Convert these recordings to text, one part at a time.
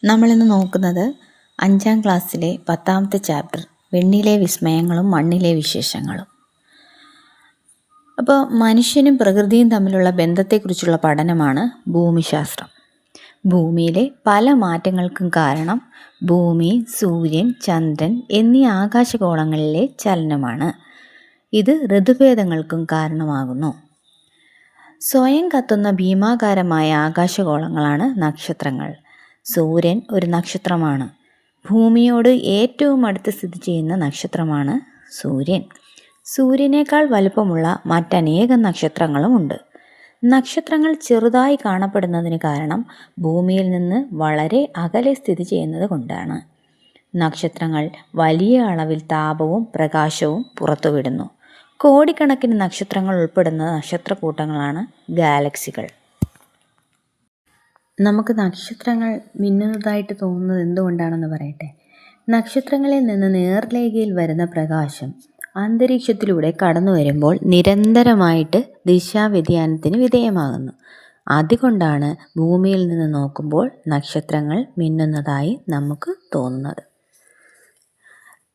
നമ്മളിന്ന് നോക്കുന്നത് 5ാം ക്ലാസ്സിലെ 10ാമത്തെ ചാപ്റ്റർ വെണ്ണിലെ വിസ്മയങ്ങളും മണ്ണിലെ വിശേഷങ്ങളും. അപ്പോൾ മനുഷ്യനും പ്രകൃതിയും തമ്മിലുള്ള ബന്ധത്തെക്കുറിച്ചുള്ള പഠനമാണ് ഭൂമിശാസ്ത്രം. ഭൂമിയിലെ പല മാറ്റങ്ങൾക്കും കാരണം ഭൂമി, സൂര്യൻ, ചന്ദ്രൻ എന്നീ ആകാശഗോളങ്ങളിലെ ചലനമാണ്. ഇത് ഋതുഭേദങ്ങൾക്കും കാരണമാകുന്നു. സ്വയം കത്തുന്ന ഭീമാകാരമായ ആകാശഗോളങ്ങളാണ് നക്ഷത്രങ്ങൾ. സൂര്യൻ ഒരു നക്ഷത്രമാണ്. ഭൂമിയോട് ഏറ്റവും അടുത്ത് സ്ഥിതി ചെയ്യുന്ന നക്ഷത്രമാണ് സൂര്യൻ. സൂര്യനേക്കാൾ വലുപ്പമുള്ള മറ്റനേകം നക്ഷത്രങ്ങളുമുണ്ട്. നക്ഷത്രങ്ങൾ ചെറുതായി കാണപ്പെടുന്നതിന് കാരണം ഭൂമിയിൽ നിന്ന് വളരെ അകലെ സ്ഥിതി ചെയ്യുന്നത് കൊണ്ടാണ്. നക്ഷത്രങ്ങൾ വലിയ അളവിൽ താപവും പ്രകാശവും പുറത്തുവിടുന്നു. കോടിക്കണക്കിന് നക്ഷത്രങ്ങൾ ഉൾപ്പെടുന്ന നക്ഷത്രക്കൂട്ടങ്ങളാണ് ഗാലക്സികൾ. നമുക്ക് നക്ഷത്രങ്ങൾ മിന്നുന്നതായിട്ട് തോന്നുന്നത് എന്തുകൊണ്ടാണെന്ന് പറയട്ടെ. നക്ഷത്രങ്ങളിൽ നിന്ന് നേർരേഖയിൽ വരുന്ന പ്രകാശം അന്തരീക്ഷത്തിലൂടെ കടന്നു വരുമ്പോൾ നിരന്തരമായിട്ട് ദിശാവ്യതിയാനത്തിന് വിധേയമാകുന്നു. അതുകൊണ്ടാണ് ഭൂമിയിൽ നിന്ന് നോക്കുമ്പോൾ നക്ഷത്രങ്ങൾ മിന്നുന്നതായി നമുക്ക് തോന്നുന്നത്.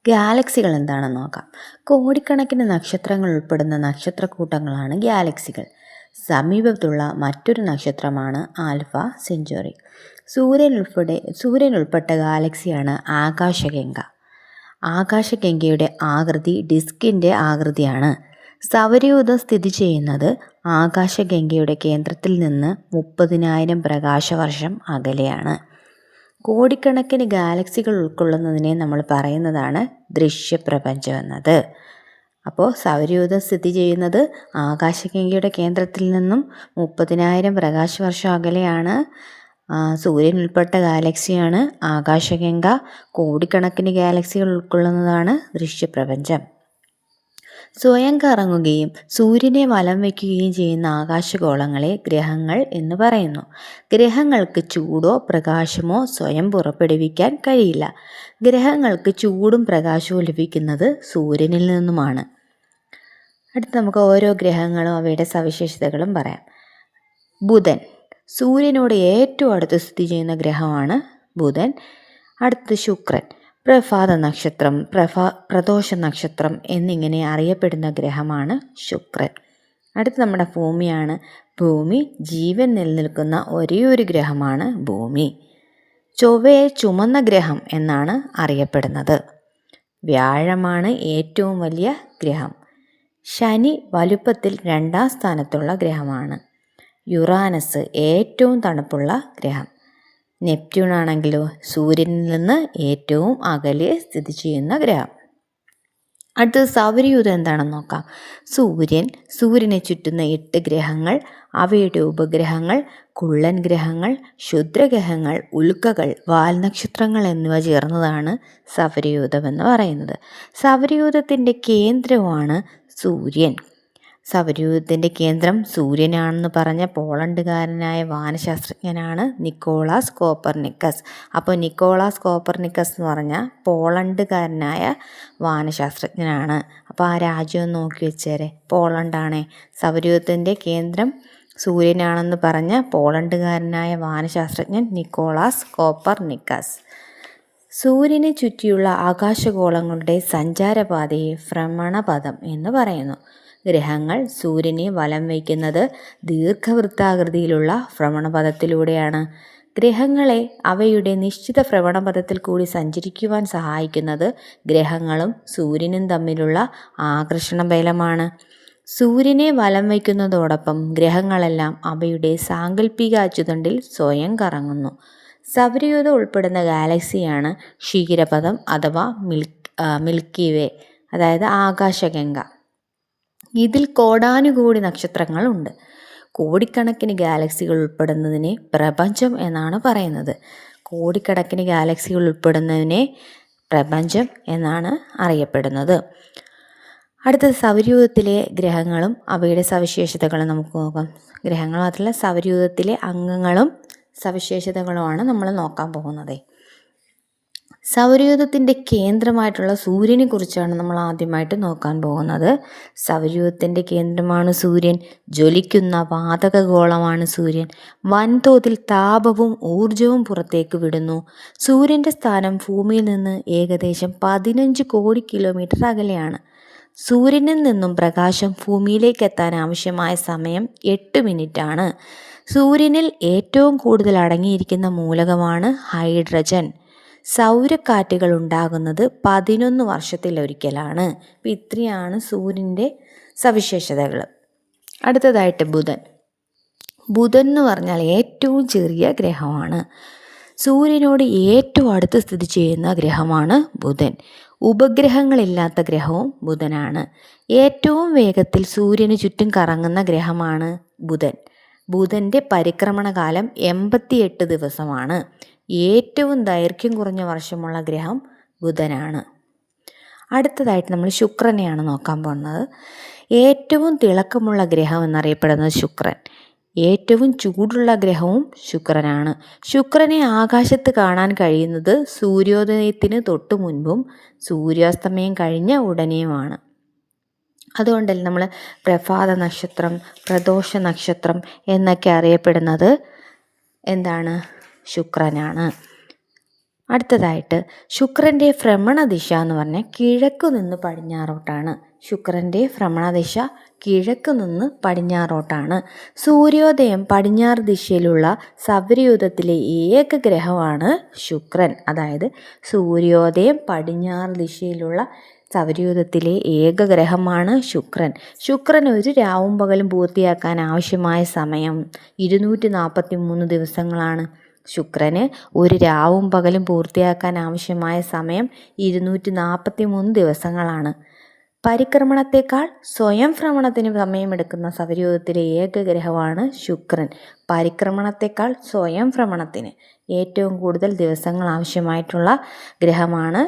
ഗാലക്സികൾ എന്താണെന്ന് നോക്കാം. കോടിക്കണക്കിന് നക്ഷത്രങ്ങൾ ഉൾപ്പെടുന്ന നക്ഷത്രക്കൂട്ടങ്ങളാണ് ഗാലക്സികൾ. സമീപത്തുള്ള മറ്റൊരു നക്ഷത്രമാണ് ആൽഫ സെഞ്ചുറി. സൂര്യൻ ഉൾപ്പെട്ട ഗാലക്സിയാണ് ആകാശഗംഗ. ആകാശഗംഗയുടെ ആകൃതി ഡിസ്കിൻ്റെ ആകൃതിയാണ്. സൗരയൂഥം സ്ഥിതി ചെയ്യുന്നത് ആകാശഗംഗയുടെ കേന്ദ്രത്തിൽ നിന്ന് 30,000 പ്രകാശവർഷം അകലെയാണ്. കോടിക്കണക്കിന് ഗാലക്സികൾ ഉൾക്കൊള്ളുന്നതിനെ നമ്മൾ പറയുന്നതാണ് ദൃശ്യപ്രപഞ്ചം എന്നത്. അപ്പോൾ സൗരയൂഥം സ്ഥിതി ചെയ്യുന്നത് ആകാശഗംഗയുടെ കേന്ദ്രത്തിൽ നിന്നും 30,000 പ്രകാശവർഷം അകലെയാണ്. സൂര്യൻ ഉൾപ്പെട്ട ഗാലക്സിയാണ് ആകാശഗംഗ. കോടിക്കണക്കിന് ഗാലക്സികൾ ഉൾക്കൊള്ളുന്നതാണ് ദൃശ്യപ്രപഞ്ചം. സ്വയം കറങ്ങുകയും സൂര്യനെ വലം വയ്ക്കുകയും ചെയ്യുന്ന ആകാശഗോളങ്ങളെ ഗ്രഹങ്ങൾ എന്ന് പറയുന്നു. ഗ്രഹങ്ങൾക്ക് ചൂടോ പ്രകാശമോ സ്വയം പുറപ്പെടുവിക്കാൻ കഴിയില്ല. ഗ്രഹങ്ങൾക്ക് ചൂടും പ്രകാശവും ലഭിക്കുന്നത് സൂര്യനിൽ നിന്നുമാണ്. അടുത്ത് നമുക്ക് ഓരോ ഗ്രഹങ്ങളും അവയുടെ സവിശേഷതകളും പറയാം. ബുധൻ സൂര്യനോട് ഏറ്റവും അടുത്ത് സ്ഥിതി ചെയ്യുന്ന ഗ്രഹമാണ് ബുധൻ. അടുത്ത് ശുക്രൻ, പ്രഭാത നക്ഷത്രം, പ്രദോഷ നക്ഷത്രം എന്നിങ്ങനെ അറിയപ്പെടുന്ന ഗ്രഹമാണ് ശുക്രൻ. അടുത്ത് നമ്മുടെ ഭൂമിയാണ്. ഭൂമി ജീവൻ നിലനിൽക്കുന്ന ഒരേയൊരു ഗ്രഹമാണ് ഭൂമി. ചൊവ്വയെ ചുമന്ന ഗ്രഹം എന്നാണ് അറിയപ്പെടുന്നത്. വ്യാഴമാണ് ഏറ്റവും വലിയ ഗ്രഹം. ശനി വലുപ്പത്തിൽ 2ാം സ്ഥാനത്തുള്ള ഗ്രഹമാണ്. യുറാനസ് ഏറ്റവും തണുപ്പുള്ള ഗ്രഹം. നെപ്റ്റ്യൂൺ ആണെങ്കിലോ സൂര്യനിൽ നിന്ന് ഏറ്റവും അകലെ സ്ഥിതി ചെയ്യുന്ന ഗ്രഹം. അടുത്തത് സൗരയൂഥം എന്താണെന്ന് നോക്കാം. സൂര്യനെ ചുറ്റുന്ന 8 ഗ്രഹങ്ങൾ, അവയുടെ ഉപഗ്രഹങ്ങൾ, കുള്ളൻ ഗ്രഹങ്ങൾ, ക്ഷുദ്രഗ്രഹങ്ങൾ, ഉൽക്കകൾ, വാൽനക്ഷത്രങ്ങൾ എന്നിവ ചേർന്നതാണ് സൗരയൂഥം എന്ന് പറയുന്നത്. സൗരയൂഥത്തിൻ്റെ കേന്ദ്രമാണ് സൂര്യൻ. സൗരയൂഥത്തിൻ്റെ കേന്ദ്രം സൂര്യനാണെന്ന് പറഞ്ഞ പോളണ്ടുകാരനായ വാനശാസ്ത്രജ്ഞനാണ് നിക്കോളാസ് കോപ്പർനിക്കസ്. അപ്പോൾ നിക്കോളാസ് കോപ്പർനിക്കസ് എന്ന് പറഞ്ഞാൽ പോളണ്ടുകാരനായ വാനശാസ്ത്രജ്ഞനാണ്. അപ്പോൾ ആ രാജ്യം നോക്കി വെച്ചേരെ, പോളണ്ടാണേ. സൗരയൂഥത്തിൻ്റെ കേന്ദ്രം സൂര്യനാണെന്ന് പറഞ്ഞ പോളണ്ടുകാരനായ വാനശാസ്ത്രജ്ഞൻ നിക്കോളാസ് കോപ്പർനിക്കസ്. സൂര്യനെ ചുറ്റിയുള്ള ആകാശഗോളങ്ങളുടെ സഞ്ചാരപാതയെ ഭ്രമണപഥം എന്ന് പറയുന്നു. ഗ്രഹങ്ങൾ സൂര്യനെ വലം വയ്ക്കുന്നത് ദീർഘവൃത്താകൃതിയിലുള്ള ഭ്രമണപഥത്തിലൂടെയാണ്. ഗ്രഹങ്ങളെ അവയുടെ നിശ്ചിത ഭ്രമണപഥത്തിൽ കൂടി സഞ്ചരിക്കുവാൻ സഹായിക്കുന്നത് ഗ്രഹങ്ങളും സൂര്യനും തമ്മിലുള്ള ആകർഷണ ബലമാണ്. സൂര്യനെ വലം വയ്ക്കുന്നതോടൊപ്പം ഗ്രഹങ്ങളെല്ലാം അവയുടെ സാങ്കല്പിക അച്ചുതണ്ടിൽ സ്വയം കറങ്ങുന്നു. സൗരയൂഥം ഉൾപ്പെടുന്ന ഗാലക്സിയാണ് ക്ഷീരപഥം അഥവാ മിൽക്കി വേ, അതായത് ആകാശഗംഗ. ഇതിൽ കോടാനുകോടി നക്ഷത്രങ്ങളുണ്ട്. കോടിക്കണക്കിന് ഗാലക്സികൾ ഉൾപ്പെടുന്നതിനെ പ്രപഞ്ചം എന്നാണ് പറയുന്നത്. കോടിക്കണക്കിന് ഗാലക്സികൾ ഉൾപ്പെടുന്നതിനെ പ്രപഞ്ചം എന്നാണ് അറിയപ്പെടുന്നത്. അടുത്തത് സൗരയൂഥത്തിലെ ഗ്രഹങ്ങളും അവയുടെ സവിശേഷതകളും നമുക്ക് നോക്കാം. ഗ്രഹങ്ങൾ മാത്രമല്ല, സൗരയൂഥത്തിലെ അംഗങ്ങളും സവിശേഷതകളുമാണ് നമ്മൾ നോക്കാൻ പോകുന്നത്. സൗരയൂഥത്തിൻ്റെ കേന്ദ്രമായിട്ടുള്ള സൂര്യനെ കുറിച്ചാണ് നമ്മൾ ആദ്യമായിട്ട് നോക്കാൻ പോകുന്നത്. സൗരയൂഥത്തിൻ്റെ കേന്ദ്രമാണ് സൂര്യൻ. ജ്വലിക്കുന്ന വാതകഗോളമാണ് സൂര്യൻ. വൻതോതിൽ താപവും ഊർജവും പുറത്തേക്ക് വിടുന്നു. സൂര്യൻ്റെ സ്ഥാനം ഭൂമിയിൽ നിന്ന് ഏകദേശം 15 കോടി കിലോമീറ്റർ അകലെയാണ്. സൂര്യനിൽ നിന്നും പ്രകാശം ഭൂമിയിലേക്ക് എത്താൻ ആവശ്യമായ സമയം 8 മിനിറ്റാണ്. സൂര്യനിൽ ഏറ്റവും കൂടുതൽ അടങ്ങിയിരിക്കുന്ന മൂലകമാണ് ഹൈഡ്രജൻ. സൗരക്കാറ്റുകൾ ഉണ്ടാകുന്നത് 11 വർഷത്തിലൊരിക്കലാണ്. അപ്പം ഇത്രയാണ് സൂര്യൻ്റെ സവിശേഷതകൾ. അടുത്തതായിട്ട് ബുധൻ. ബുധൻ എന്ന് പറഞ്ഞാൽ ഏറ്റവും ചെറിയ ഗ്രഹമാണ്. സൂര്യനോട് ഏറ്റവും അടുത്ത് സ്ഥിതി ചെയ്യുന്ന ഗ്രഹമാണ് ബുധൻ. ഉപഗ്രഹങ്ങളില്ലാത്ത ഗ്രഹവും ബുധനാണ്. ഏറ്റവും വേഗത്തിൽ സൂര്യന് ചുറ്റും കറങ്ങുന്ന ഗ്രഹമാണ് ബുധൻ. ബുധൻ്റെ പരിക്രമണകാലം 88 ദിവസമാണ്. ഏറ്റവും ദൈർഘ്യം കുറഞ്ഞ വർഷമുള്ള ഗ്രഹം ബുധനാണ്. അടുത്തതായിട്ട് നമ്മൾ ശുക്രനെയാണ് നോക്കാൻ പോകുന്നത്. ഏറ്റവും തിളക്കമുള്ള ഗ്രഹം എന്നറിയപ്പെടുന്നത് ശുക്രൻ. ഏറ്റവും ചൂടുള്ള ഗ്രഹവും ശുക്രനാണ്. ശുക്രനെ ആകാശത്ത് കാണാൻ കഴിയുന്നത് സൂര്യോദയത്തിന് തൊട്ടു മുൻപും സൂര്യാസ്തമയം കഴിഞ്ഞ ഉടനെയുമാണ്. അതുകൊണ്ടല്ലേ നമ്മൾ പ്രഭാത നക്ഷത്രം, പ്രദോഷ നക്ഷത്രം എന്നൊക്കെ അറിയപ്പെടുന്നത് എന്താണ്? ശുക്രനാണ്. അടുത്തതായിട്ട് ശുക്രൻ്റെ ഭ്രമണദിശ എന്ന് പറഞ്ഞാൽ കിഴക്കു നിന്ന് പടിഞ്ഞാറോട്ടാണ്. ശുക്രൻ്റെ ഭ്രമണദിശ കിഴക്ക് നിന്ന് പടിഞ്ഞാറോട്ടാണ്. സൂര്യോദയം പടിഞ്ഞാറ് ദിശയിലുള്ള സൗരയൂഥത്തിലെ ഏക ഗ്രഹമാണ് ശുക്രൻ. അതായത് സൂര്യോദയം പടിഞ്ഞാറ് ദിശയിലുള്ള സൗരയൂഥത്തിലെ ഏക ഗ്രഹമാണ് ശുക്രൻ. ശുക്രൻ ഒരു രാവും പകലും പൂർത്തിയാക്കാൻ ആവശ്യമായ സമയം 243 ദിവസങ്ങളാണ്. ശുക്രന് ഒരു രാവും പകലും പൂർത്തിയാക്കാൻ ആവശ്യമായ സമയം 243 ദിവസങ്ങളാണ്. പരിക്രമണത്തെക്കാൾ സ്വയം ഭ്രമണത്തിന് സമയമെടുക്കുന്ന സൗരയൂഥത്തിലെ ഏക ഗ്രഹമാണ് ശുക്രൻ. പരിക്രമണത്തെക്കാൾ സ്വയം ഭ്രമണത്തിന് ഏറ്റവും കൂടുതൽ ദിവസങ്ങൾ ആവശ്യമായിട്ടുള്ള ഗ്രഹമാണ്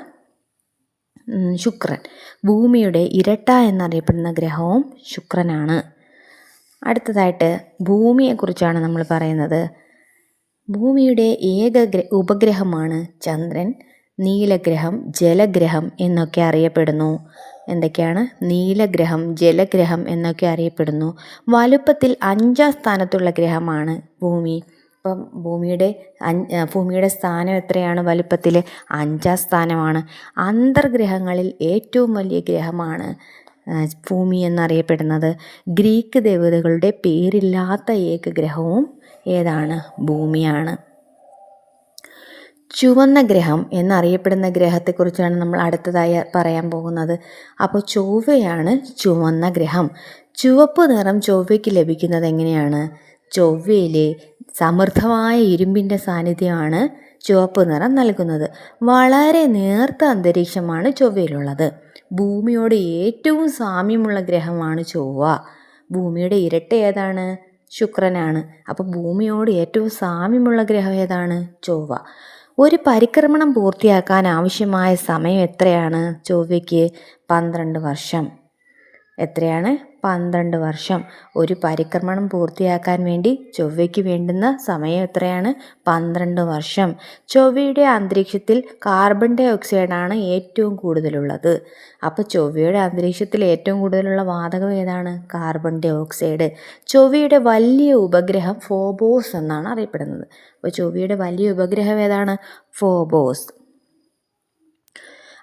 ശുക്രൻ. ഭൂമിയുടെ ഇരട്ട എന്നറിയപ്പെടുന്ന ഗ്രഹവും ശുക്രനാണ്. അടുത്തതായിട്ട് ഭൂമിയെക്കുറിച്ചാണ് നമ്മൾ പറയുന്നത്. ഭൂമിയുടെ ഏക ഉപഗ്രഹമാണ് ചന്ദ്രൻ. നീലഗ്രഹം, ജലഗ്രഹം എന്നൊക്കെ അറിയപ്പെടുന്നു. എന്തൊക്കെയാണ്? നീലഗ്രഹം, ജലഗ്രഹം എന്നൊക്കെ അറിയപ്പെടുന്നു. വലുപ്പത്തിൽ 5ാം സ്ഥാനത്തുള്ള ഗ്രഹമാണ് ഭൂമി. അപ്പം ഭൂമിയുടെ സ്ഥാനം എത്രയാണ്? വലുപ്പത്തിൽ 5ാം സ്ഥാനമാണ്. അന്തർഗ്രഹങ്ങളിൽ ഏറ്റവും വലിയ ഗ്രഹമാണ് ഭൂമി എന്നറിയപ്പെടുന്നത്. ഗ്രീക്ക് ദേവതകളുടെ പേരില്ലാത്ത ഏക ഗ്രഹവും ഏതാണ്? ഭൂമിയാണ്. ചുവന്ന ഗ്രഹം എന്നറിയപ്പെടുന്ന ഗ്രഹത്തെക്കുറിച്ചാണ് നമ്മൾ അടുത്തതായി പറയാൻ പോകുന്നത്. അപ്പോൾ ചൊവ്വയാണ് ചുവന്ന ഗ്രഹം. ചുവപ്പ് നിറം ചൊവ്വയ്ക്ക് ലഭിക്കുന്നത് എങ്ങനെയാണ്? ചൊവ്വയിലെ സമൃദ്ധമായ ഇരുമ്പിൻ്റെ സാന്നിധ്യമാണ് ചുവപ്പ് നിറം നൽകുന്നത്. വളരെ നേർത്ത അന്തരീക്ഷമാണ് ചൊവ്വയിലുള്ളത്. ഭൂമിയോട് ഏറ്റവും സാമ്യമുള്ള ഗ്രഹമാണ് ചൊവ്വ. ഭൂമിയുടെ ഇരട്ട ഏതാണ്? ശുക്രനാണ്. അപ്പോൾ ഭൂമിയോട് ഏറ്റവും സാമ്യമുള്ള ഗ്രഹം ഏതാണ്? ചൊവ്വ. ഒരു പരിക്രമണം പൂർത്തിയാക്കാൻ ആവശ്യമായ സമയം എത്രയാണ് ചൊവ്വയ്ക്ക്? 12 വർഷം. എത്രയാണ്? 12 വർഷം. ഒരു പരിക്രമണം പൂർത്തിയാക്കാൻ വേണ്ടി ചൊവ്വയ്ക്ക് വേണ്ടുന്ന സമയം എത്രയാണ്? 12 വർഷം. ചൊവ്വയുടെ അന്തരീക്ഷത്തിൽ കാർബൺ ഡൈ ഓക്സൈഡാണ് ഏറ്റവും കൂടുതലുള്ളത്. അപ്പോൾ ചൊവ്വയുടെ അന്തരീക്ഷത്തിൽ ഏറ്റവും കൂടുതലുള്ള വാതകം ഏതാണ്? Carbon dioxide. ചൊവ്വയുടെ വലിയ ഉപഗ്രഹം ഫോബോസ് എന്നാണ് അറിയപ്പെടുന്നത്. അപ്പോൾ ചൊവ്വയുടെ വലിയ ഉപഗ്രഹം ഏതാണ്? ഫോബോസ്.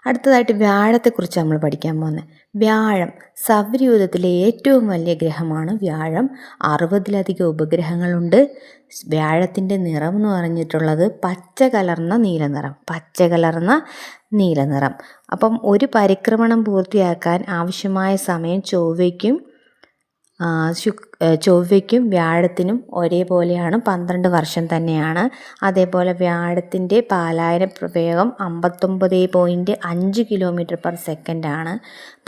അടുത്തതായിട്ട് വ്യാഴത്തെക്കുറിച്ച് നമ്മൾ പഠിക്കാൻ പോകുന്നത്. വ്യാഴം സൗരയൂഥത്തിലെ ഏറ്റവും വലിയ ഗ്രഹമാണ് വ്യാഴം. 60ലധികം ഉപഗ്രഹങ്ങളുണ്ട്. വ്യാഴത്തിൻ്റെ നിറം എന്ന് പറഞ്ഞിട്ടുള്ളത് പച്ച കലർന്ന നീല നിറം. അപ്പം ഒരു പരിക്രമണം പൂർത്തിയാക്കാൻ ആവശ്യമായ സമയം ചൊവ്വയ്ക്കും വ്യാഴത്തിനും ഒരേപോലെയാണ്, 12 വർഷം തന്നെയാണ്. അതേപോലെ വ്യാഴത്തിൻ്റെ പാലായന പ്രവേഗം 59.5 km/s ആണ്.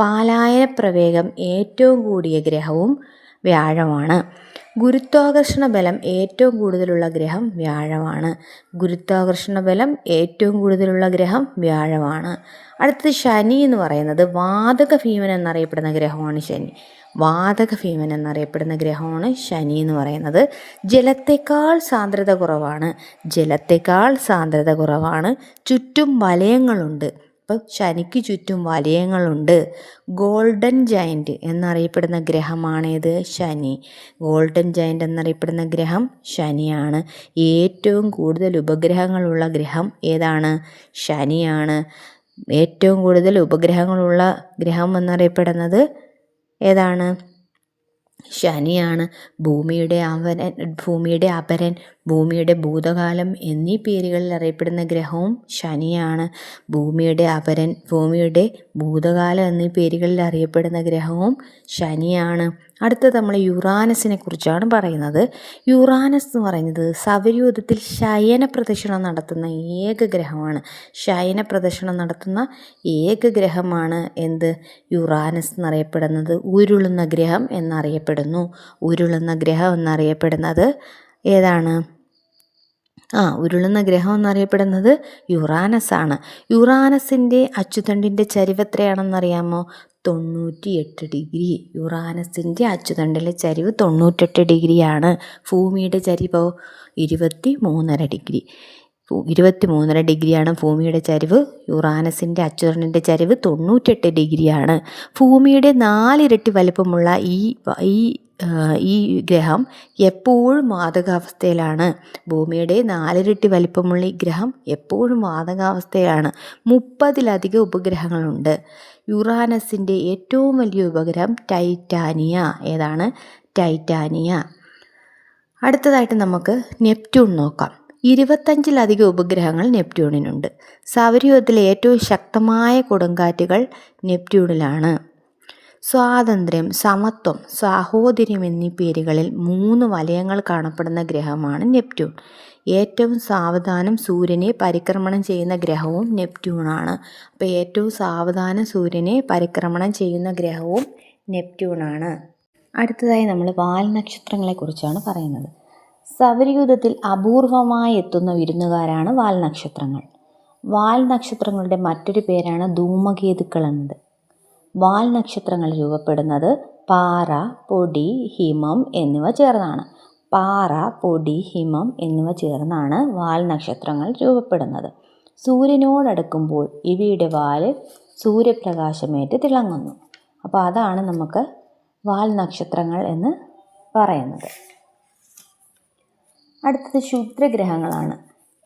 പാലായന പ്രവേഗം ഏറ്റവും കൂടിയ ഗ്രഹവും വ്യാഴമാണ്. ഗുരുത്വാകർഷണ ബലം ഏറ്റവും കൂടുതലുള്ള ഗ്രഹം വ്യാഴമാണ്. ഗുരുത്വാകർഷണ ബലം ഏറ്റവും കൂടുതലുള്ള ഗ്രഹം വ്യാഴമാണ്. അടുത്തത് ശനി എന്ന് പറയുന്നത് വാതക ഭീമൻ എന്നറിയപ്പെടുന്ന ഗ്രഹമാണ് ശനി. വാതക ഭീമൻ എന്നറിയപ്പെടുന്ന ഗ്രഹമാണ് ശനി എന്ന് പറയുന്നത്. ജലത്തേക്കാൾ സാന്ദ്രത കുറവാണ്. ജലത്തേക്കാൾ സാന്ദ്രത കുറവാണ്. ചുറ്റും വലയങ്ങളുണ്ട്. അപ്പോൾ ശനിക്ക് ചുറ്റും വലയങ്ങളുണ്ട്. ഗോൾഡൻ ജയൻറ്റ് എന്നറിയപ്പെടുന്ന ഗ്രഹമാണേത്? ശനി. ഗോൾഡൻ ജയൻറ്റ് എന്നറിയപ്പെടുന്ന ഗ്രഹം ശനിയാണ്. ഏറ്റവും കൂടുതൽ ഉപഗ്രഹങ്ങളുള്ള ഗ്രഹം ഏതാണ്? ശനിയാണ്. ഏറ്റവും കൂടുതൽ ഉപഗ്രഹങ്ങളുള്ള ഗ്രഹം എന്നറിയപ്പെടുന്നത് ഏതാണ്? ശനിയാണ്. ഭൂമിയുടെ അപരൻ, ഭൂമിയുടെ ഭൂതകാലം എന്നീ പേരുകളിൽ അറിയപ്പെടുന്ന ഗ്രഹവും ശനിയാണ്. ഭൂമിയുടെ അപരൻ, ഭൂമിയുടെ ഭൂതകാലം എന്നീ പേരുകളിൽ അറിയപ്പെടുന്ന ഗ്രഹവും ശനിയാണ്. അടുത്തത് നമ്മൾ യുറാനസിനെ കുറിച്ചാണ് പറയുന്നത്. യുറാനസ് എന്ന് പറയുന്നത് സൗരയൂഥത്തിൽ ശയന പ്രദക്ഷിണം നടത്തുന്ന ഏക ഗ്രഹമാണ്. ശയന പ്രദക്ഷിണം നടത്തുന്ന ഏക ഗ്രഹമാണ് എന്ത്? യുറാനസ് എന്നറിയപ്പെടുന്നത്. ഉരുളുന്ന ഗ്രഹം എന്നറിയപ്പെടുന്നു. ഉരുളുന്ന ഗ്രഹം എന്നറിയപ്പെടുന്നത് ഏതാണ്? ഉരുളുന്ന ഗ്രഹം എന്നറിയപ്പെടുന്നത് യുറാനസ് ആണ്. യുറാനസിൻ്റെ അച്ചുതണ്ടിൻ്റെ ചരിവ് എത്രയാണെന്നറിയാമോ? 98 ഡിഗ്രി. യുറാനസിൻ്റെ അച്ചുതണ്ടിലെ ചരിവ് 98 ഡിഗ്രിയാണ്. ഭൂമിയുടെ ചരിവോ 23.5 ഡിഗ്രി. 23.5 ഡിഗ്രിയാണ് ഭൂമിയുടെ ചരിവ്. യുറാനസിൻ്റെ അച്ചുതണ്ടിൻ്റെ ചരിവ് 98 ഡിഗ്രിയാണ്. ഭൂമിയുടെ 4 ഇരട്ടി വലുപ്പമുള്ള ഈ ഗ്രഹം എപ്പോഴും വാതകാവസ്ഥയിലാണ്. ഭൂമിയുടെ 4 ഇരട്ടി വലിപ്പമുള്ള ഈ ഗ്രഹം എപ്പോഴും വാതകാവസ്ഥയിലാണ്. 30-ലധികം ഉപഗ്രഹങ്ങളുണ്ട്. യുറാനസിൻ്റെ ഏറ്റവും വലിയ ഉപഗ്രഹം ടൈറ്റാനിയ. ഏതാണ്? ടൈറ്റാനിയ. അടുത്തതായിട്ട് നമുക്ക് നെപ്റ്റ്യൂൺ നോക്കാം. 25-ലധികം ഉപഗ്രഹങ്ങൾ നെപ്റ്റ്യൂണിനുണ്ട്. സൗരയൂഥത്തിലെ ഏറ്റവും ശക്തമായ കൊടുങ്കാറ്റുകൾ നെപ്റ്റ്യൂണിലാണ്. സ്വാതന്ത്ര്യം, സമത്വം, സാഹോദര്യം എന്നീ പേരുകളിൽ 3 വലയങ്ങൾ കാണപ്പെടുന്ന ഗ്രഹമാണ് നെപ്റ്റ്യൂൺ. ഏറ്റവും സാവധാനം സൂര്യനെ പരിക്രമണം ചെയ്യുന്ന ഗ്രഹവും നെപ്റ്റ്യൂണാണ്. അപ്പോൾ ഏറ്റവും സാവധാനം സൂര്യനെ പരിക്രമണം ചെയ്യുന്ന ഗ്രഹവും നെപ്റ്റ്യൂണാണ്. അടുത്തതായി നമ്മൾ വാൽനക്ഷത്രങ്ങളെക്കുറിച്ചാണ് പറയുന്നത്. സൗരയൂഥത്തിൽ അപൂർവമായി എത്തുന്ന വിരുന്നുകാരാണ് വാൽനക്ഷത്രങ്ങൾ. വാൽനക്ഷത്രങ്ങളുടെ മറ്റൊരു പേരാണ് ധൂമകേതുക്കൾ എന്നത്. വാൽനക്ഷത്രങ്ങൾ രൂപപ്പെടുന്നത് പാറ, പൊടി, ഹിമം എന്നിവ ചേർന്നാണ്. പാറ, പൊടി, ഹിമം എന്നിവ ചേർന്നാണ് വാൽനക്ഷത്രങ്ങൾ രൂപപ്പെടുന്നത്. സൂര്യനോടടുക്കുമ്പോൾ ഇവയുടെ വാല് സൂര്യപ്രകാശമേറ്റ് തിളങ്ങുന്നു. അപ്പോൾ അതാണ് നമുക്ക് വാൽനക്ഷത്രങ്ങൾ എന്ന് പറയുന്നത്. അടുത്തത് ക്ഷുദ്രഗ്രഹങ്ങളാണ്.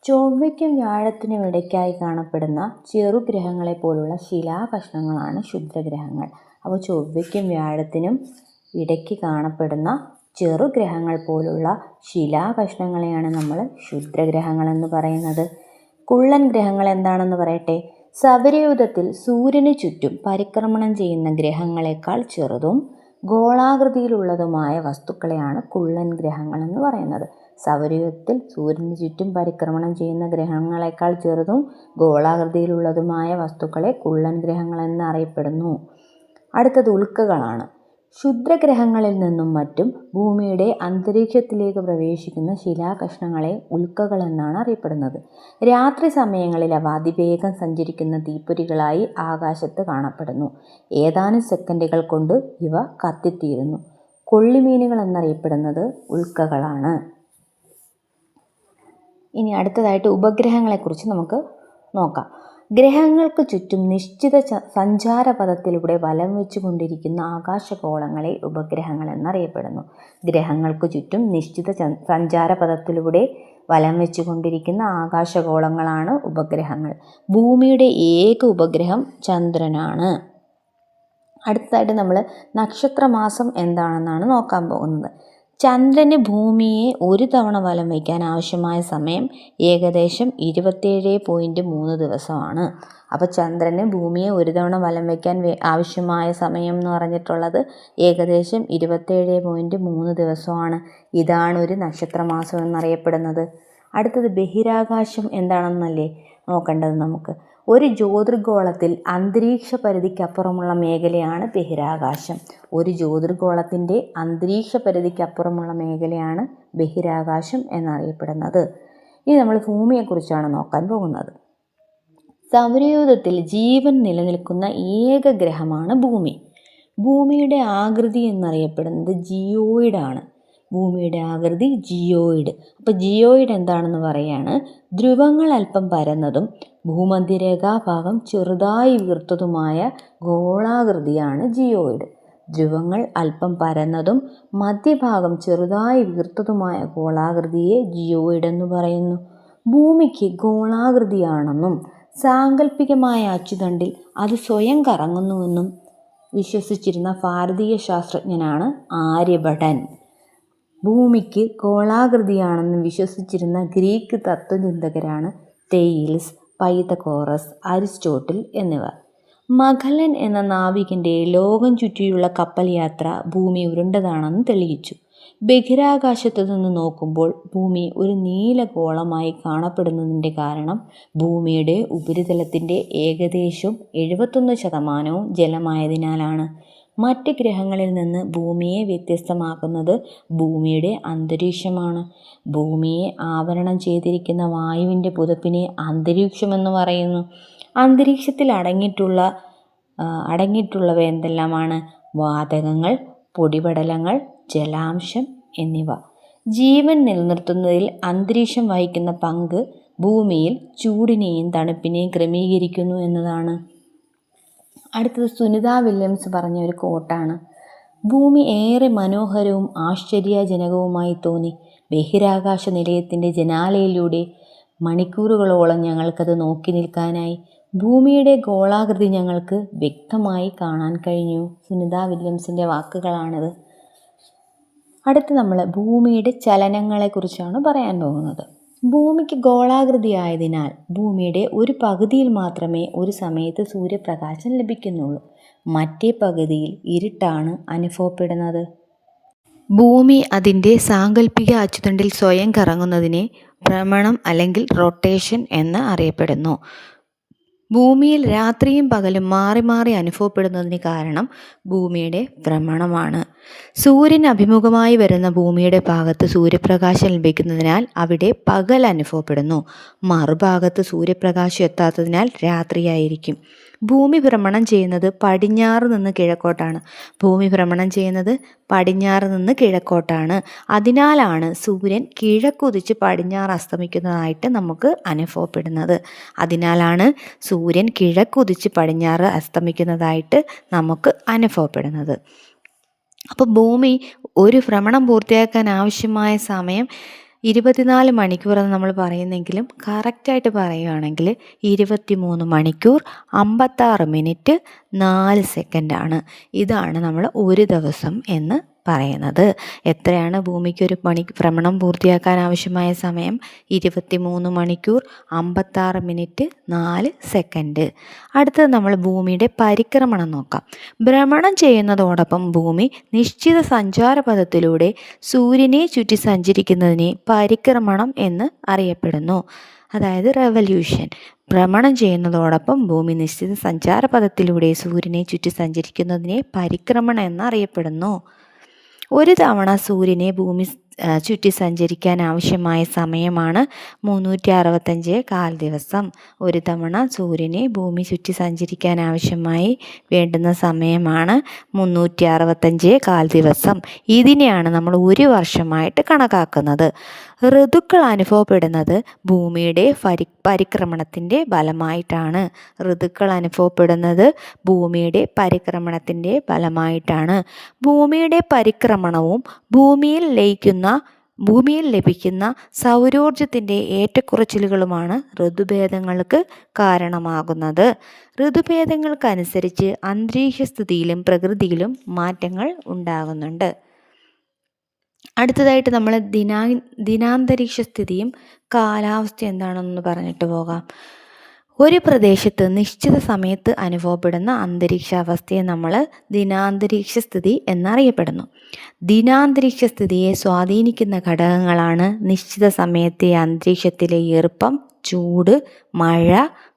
ചൊവ്വയ്ക്കും വ്യാഴത്തിനും ഇടയ്ക്കായി കാണപ്പെടുന്ന ചെറുഗ്രഹങ്ങളെ പോലുള്ള ശിലാകഷ്ണങ്ങളാണ് ക്ഷുദ്രഗ്രഹങ്ങൾ. അപ്പോൾ ചൊവ്വയ്ക്കും വ്യാഴത്തിനും ഇടയ്ക്ക് കാണപ്പെടുന്ന ചെറുഗ്രഹങ്ങൾ പോലുള്ള ശിലാകഷ്ണങ്ങളെയാണ് നമ്മൾ ക്ഷുദ്രഗ്രഹങ്ങൾ എന്ന് പറയുന്നത്. കുള്ളൻ ഗ്രഹങ്ങൾ എന്താണെന്ന് പറയട്ടെ. സൗരയൂഥത്തിൽ സൂര്യന് ചുറ്റും പരിക്രമണം ചെയ്യുന്ന ഗ്രഹങ്ങളെക്കാൾ ചെറുതും ഗോളാകൃതിയിലുള്ളതുമായ വസ്തുക്കളെയാണ് കുള്ളൻ ഗ്രഹങ്ങൾ എന്ന് പറയുന്നത്. സൗരയൂഥത്തിൽ സൂര്യന് ചുറ്റും പരിക്രമണം ചെയ്യുന്ന ഗ്രഹങ്ങളെക്കാൾ ചെറുതും ഗോളാകൃതിയിലുള്ളതുമായ വസ്തുക്കളെ കുള്ളൻ ഗ്രഹങ്ങൾ എന്നറിയപ്പെടുന്നു. അടുത്തത് ഉൽക്കകളാണ്. ക്ഷുദ്രഗ്രഹങ്ങളിൽ നിന്നും മറ്റും ഭൂമിയുടെ അന്തരീക്ഷത്തിലേക്ക് പ്രവേശിക്കുന്ന ശിലാകഷ്ണങ്ങളെ ഉൽക്കകൾ എന്നാണ് അറിയപ്പെടുന്നത്. രാത്രി സമയങ്ങളിൽ അവ അതിവേഗം സഞ്ചരിക്കുന്ന തീപ്പൊരികളായി ആകാശത്ത് കാണപ്പെടുന്നു. ഏതാനും സെക്കൻഡുകൾ കൊണ്ട് ഇവ കത്തിത്തീരുന്നു. കൊള്ളിമീനുകൾ എന്നറിയപ്പെടുന്നത് ഉൽക്കകളാണ്. ഇനി അടുത്തതായിട്ട് ഉപഗ്രഹങ്ങളെക്കുറിച്ച് നമുക്ക് നോക്കാം. ഗ്രഹങ്ങൾക്ക് ചുറ്റും നിശ്ചിത സഞ്ചാരപഥത്തിലൂടെ വലം വെച്ചു കൊണ്ടിരിക്കുന്ന ആകാശഗോളങ്ങളെ ഉപഗ്രഹങ്ങൾ എന്നറിയപ്പെടുന്നു. ഗ്രഹങ്ങൾക്ക് ചുറ്റും നിശ്ചിത സഞ്ചാരപഥത്തിലൂടെ വലം വെച്ചു കൊണ്ടിരിക്കുന്ന ആകാശഗോളങ്ങളാണ് ഉപഗ്രഹങ്ങൾ. ഭൂമിയുടെ ഏക ഉപഗ്രഹം ചന്ദ്രനാണ്. അടുത്തതായിട്ട് നമ്മൾ നക്ഷത്രമാസം എന്താണെന്നാണ് നോക്കാൻ പോകുന്നത്. ചന്ദ്രന് ഭൂമിയെ ഒരു തവണ വലം വയ്ക്കാൻ ആവശ്യമായ സമയം ഏകദേശം 27.3 ദിവസമാണ്. അപ്പോൾ ചന്ദ്രന് ഭൂമിയെ ഒരു തവണ വലം വയ്ക്കാൻ ആവശ്യമായ സമയം എന്ന് പറഞ്ഞിട്ടുള്ളത് ഏകദേശം 27.3 ദിവസമാണ്. ഇതാണ് ഒരു നക്ഷത്രമാസം എന്നറിയപ്പെടുന്നത്. അടുത്തത് ബഹിരാകാശം എന്താണെന്നല്ലേ നോക്കേണ്ടത് നമുക്ക്. ഒരു ജ്യോതിർഗോളത്തിൽ അന്തരീക്ഷ പരിധിക്കപ്പുറമുള്ള മേഖലയാണ് ബഹിരാകാശം. ഒരു ജ്യോതിർഗോളത്തിൻ്റെ അന്തരീക്ഷ പരിധിക്കപ്പുറമുള്ള മേഖലയാണ് ബഹിരാകാശം എന്നറിയപ്പെടുന്നത്. ഇനി നമ്മൾ ഭൂമിയെക്കുറിച്ചാണ് നോക്കാൻ പോകുന്നത്. സൗരയൂഥത്തിൽ ജീവൻ നിലനിൽക്കുന്ന ഏക ഗ്രഹമാണ് ഭൂമി. ഭൂമിയുടെ ആകൃതി എന്നറിയപ്പെടുന്നത് ജിയോയിഡാണ്. ഭൂമിയുടെ ആകൃതി ജിയോയിഡ്. അപ്പോൾ ജിയോയിഡ് എന്താണെന്ന് പറയാണ്, ധ്രുവങ്ങൾ അല്പം പരന്നതും ഭൂമധ്യരേഖാഭാഗം ചെറുതായി വീർത്തതുമായ ഗോളാകൃതിയാണ് ജിയോയിഡ്. ധ്രുവങ്ങൾ അല്പം പരന്നതും മധ്യഭാഗം ചെറുതായി വീർത്തതുമായ ഗോളാകൃതിയെ ജിയോയിഡ് എന്ന് പറയുന്നു. ഭൂമിക്ക് ഗോളാകൃതിയാണെന്നും സാങ്കല്പികമായ അച്ചുതണ്ടിൽ അത് സ്വയം കറങ്ങുന്നുവെന്നും വിശ്വസിച്ചിരുന്ന ഭാരതീയ ശാസ്ത്രജ്ഞനാണ് ആര്യഭടൻ. ഭൂമിക്ക് ഗോളാകൃതിയാണെന്ന് വിശ്വസിച്ചിരുന്ന ഗ്രീക്ക് തത്വചിന്തകരാണ് തെയിൽസ്, പൈതഗോറസ്, അരിസ്റ്റോട്ടിൽ എന്നിവർ. മഗല്ലൻ എന്ന നാവികൻ്റെ ലോകം ചുറ്റിയുള്ള കപ്പൽ യാത്ര ഭൂമി ഉരുണ്ടതാണെന്ന് തെളിയിച്ചു. ബഹിരാകാശത്തു നിന്ന് നോക്കുമ്പോൾ ഭൂമി ഒരു നീലഗോളമായി കാണപ്പെടുന്നതിൻ്റെ കാരണം ഭൂമിയുടെ ഉപരിതലത്തിൻ്റെ ഏകദേശം 71% ജലമായതിനാലാണ്. മറ്റ് ഗ്രഹങ്ങളിൽ നിന്ന് ഭൂമിയെ വ്യത്യസ്തമാക്കുന്നത് ഭൂമിയുടെ അന്തരീക്ഷമാണ്. ഭൂമിയെ ആവരണം ചെയ്തിരിക്കുന്ന വായുവിൻ്റെ പുതപ്പിനെ അന്തരീക്ഷമെന്ന് പറയുന്നു. അന്തരീക്ഷത്തിൽ അടങ്ങിയിട്ടുള്ളവ എന്തെല്ലാമാണ്? വാതകങ്ങൾ, പൊടിപടലങ്ങൾ, ജലാംശം എന്നിവ. ജീവൻ നിലനിർത്തുന്നതിൽ അന്തരീക്ഷം വഹിക്കുന്ന പങ്ക് ഭൂമിയിൽ ചൂടിനെയും തണുപ്പിനെയും ക്രമീകരിക്കുന്നു എന്നതാണ്. അടുത്തത് സുനിത വില്യംസ് പറഞ്ഞ ഒരു കോട്ടാണ്. ഭൂമി ഏറെ മനോഹരവും ആശ്ചര്യജനകവുമായി തോന്നി. ബഹിരാകാശ നിലയത്തിൻ്റെ ജനാലയിലൂടെ മണിക്കൂറുകളോളം ഞങ്ങൾക്കത് നോക്കി നിൽക്കാനായി. ഭൂമിയുടെ ഗോളാകൃതി ഞങ്ങൾക്ക് വ്യക്തമായി കാണാൻ കഴിഞ്ഞു. സുനിത വില്യംസിൻ്റെ വാക്കുകളാണിത്. അടുത്ത് നമ്മൾ ഭൂമിയുടെ ചലനങ്ങളെക്കുറിച്ചാണ് പറയാൻ പോകുന്നത്. ഭൂമിക്ക് ഗോളാകൃതിയായതിനാൽ ഭൂമിയുടെ ഒരു പകുതിയിൽ മാത്രമേ ഒരു സമയത്ത് സൂര്യപ്രകാശം ലഭിക്കുന്നുള്ളൂ. മറ്റേ പകുതിയിൽ ഇരുട്ടാണ് അനുഭവപ്പെടുന്നത്. ഭൂമി അതിൻ്റെ സാങ്കല്പിക അച്ചുതണ്ടിൽ സ്വയം കറങ്ങുന്നതിനെ ഭ്രമണം അല്ലെങ്കിൽ റൊട്ടേഷൻ എന്ന് അറിയപ്പെടുന്നു. ഭൂമിയിൽ രാത്രിയും പകലും മാറി മാറി അനുഭവപ്പെടുന്നതിന് കാരണം ഭൂമിയുടെ ഭ്രമണമാണ്. സൂര്യൻ അഭിമുഖമായി വരുന്ന ഭൂമിയുടെ ഭാഗത്ത് സൂര്യപ്രകാശം ലഭിക്കുന്നതിനാൽ അവിടെ പകൽ അനുഭവപ്പെടുന്നു. മറുഭാഗത്ത് സൂര്യപ്രകാശം എത്താത്തതിനാൽ രാത്രിയായിരിക്കും. ഭൂമി ഭ്രമണം ചെയ്യുന്നത് പടിഞ്ഞാറ് നിന്ന് കിഴക്കോട്ടാണ്. അതിനാലാണ് സൂര്യൻ കിഴക്കുദിച്ച് പടിഞ്ഞാറ് അസ്തമിക്കുന്നതായിട്ട് നമുക്ക് അനുഭവപ്പെടുന്നത്. അപ്പോൾ ഭൂമി ഒരു ഭ്രമണം പൂർത്തിയാക്കാൻ ആവശ്യമായ സമയം 24 മണിക്കൂറെന്ന് നമ്മൾ പറയുന്നെങ്കിലും കറക്റ്റായിട്ട് പറയുകയാണെങ്കിൽ 23 മണിക്കൂർ 56 മിനിറ്റ് 4 സെക്കൻഡാണ്. ഇതാണ് നമ്മൾ ഒരു ദിവസം എന്ന് പറയുന്നത്. എത്രയാണ് ഭൂമിക്ക് ഒരു ഭ്രമണം പൂർത്തിയാക്കാൻ ആവശ്യമായ സമയം? 23 മണിക്കൂർ 56 മിനിറ്റ് 4 സെക്കൻഡ്. അടുത്തത് നമ്മൾ ഭൂമിയുടെ പരിക്രമണം നോക്കാം. ഭ്രമണം ചെയ്യുന്നതോടൊപ്പം ഭൂമി നിശ്ചിത സഞ്ചാരപഥത്തിലൂടെ സൂര്യനെ ചുറ്റി സഞ്ചരിക്കുന്നതിനെ പരിക്രമണം എന്ന് അറിയപ്പെടുന്നു. അതായത് റെവല്യൂഷൻ. ഭ്രമണം ചെയ്യുന്നതോടൊപ്പം ഭൂമി നിശ്ചിത സഞ്ചാരപഥത്തിലൂടെ സൂര്യനെ ചുറ്റി സഞ്ചരിക്കുന്നതിനെ പരിക്രമണം എന്നറിയപ്പെടുന്നു. ഒരു തവണ സൂര്യനെ ഭൂമി ചുറ്റി സഞ്ചരിക്കാൻ ആവശ്യമായ സമയമാണ് 365 കാൽ ദിവസം. ഒരു തവണ സൂര്യനെ ഭൂമി ചുറ്റി സഞ്ചരിക്കാൻ ആവശ്യമായി വേണ്ടുന്ന സമയമാണ് 365 കാൽ ദിവസം. ഇതിനെയാണ് നമ്മൾ ഒരു വർഷമായിട്ട് കണക്കാക്കുന്നത്. ഋതുക്കൾ അനുഭവപ്പെടുന്നത് ഭൂമിയുടെ പരിക്രമണത്തിൻ്റെ ഫലമായിട്ടാണ്. ഭൂമിയുടെ പരിക്രമണവും ഭൂമിയിൽ ലഭിക്കുന്ന സൗരോർജത്തിൻ്റെ ഏറ്റക്കുറച്ചിലുകളുമാണ് ഋതുഭേദങ്ങൾക്ക് കാരണമാകുന്നത്. ഋതുഭേദങ്ങൾക്കനുസരിച്ച് അന്തരീക്ഷസ്ഥിതിയിലും പ്രകൃതിയിലും മാറ്റങ്ങൾ ഉണ്ടാകുന്നുണ്ട്. അടുത്തതായിട്ട് നമ്മൾ ദിനാന്തരീക്ഷ സ്ഥിതിയും കാലാവസ്ഥ എന്താണെന്ന് പറഞ്ഞിട്ട് പോകാം. ഒരു പ്രദേശത്ത് നിശ്ചിത സമയത്ത് അനുഭവപ്പെടുന്ന അന്തരീക്ഷാവസ്ഥയെ നമ്മൾ ദിനാന്തരീക്ഷ സ്ഥിതി എന്നറിയപ്പെടുന്നു. ദിനാന്തരീക്ഷ സ്ഥിതിയെ സ്വാധീനിക്കുന്ന ഘടകങ്ങളാണ് നിശ്ചിത സമയത്തെ അന്തരീക്ഷത്തിലെ ഈർപ്പം, ചൂട്, മഴ,